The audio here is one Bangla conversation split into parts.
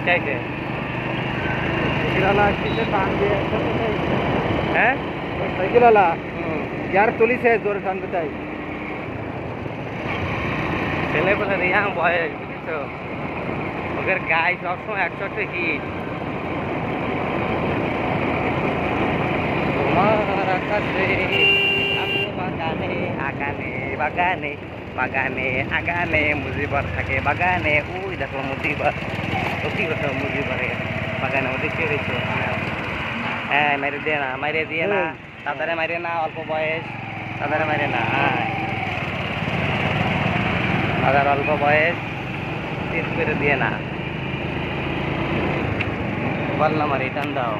চাইছে সাইকেলওয়ালা আসছে টান দিয়ে হ্যাঁ সাইকেলওয়ালা যার চলিছে জোরে টানতে চাই ছেলে বলে রিয়াং বয়স বুঝেছো ওদের গায়ে সবসময় 100 হিট তোমার আকাশে আমি বাগানে আগানে বাগানে বাগানে আগানে মুজিবার থাকে বাগানে ওই দেখো মুজিবার কি করছো মুজিবারে বাগানে ওদের চেয়েছো হ্যাঁ মেরে দিয়ে না তাদের মারে না অল্প বয়স তাদের মারে না তাদের অল্প বয়স শেষ করে দিয়ে না বললাম আর রিটার্ন দাও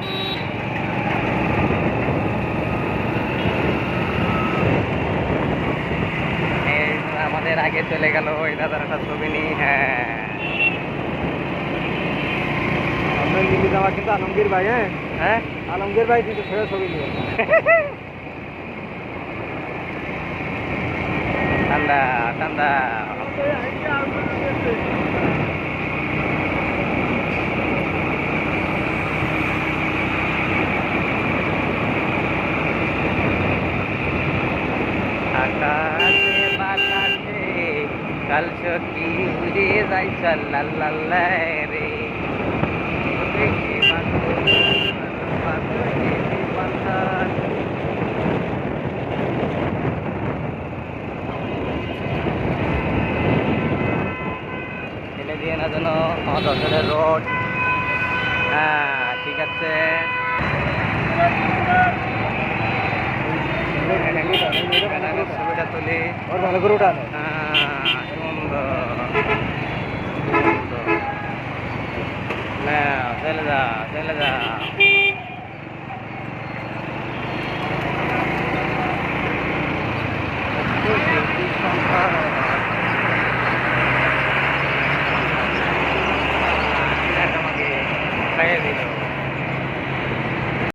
আমাদের আগে চলে গেল ওই দাদার একটা ছবি নি হ্যাঁ আমরা নিয়ে যাওয়া কিন্তু আলমগীর ভাই হ্যাঁ আলমগীর ভাই কিন্তু ফেরত ছবি নিয়ে ঠান্ডা ঠান্ডা আকাশে বাতাসে কাল সখী উড়ে যাই চাল্লাল্লাহ রে দেখি এনে দিয়ে না যেন দশের রোড হ্যাঁ ঠিক আছে ছবিটা তুলি ওর ভালো করে উঠানো সুন্দর না চলে যা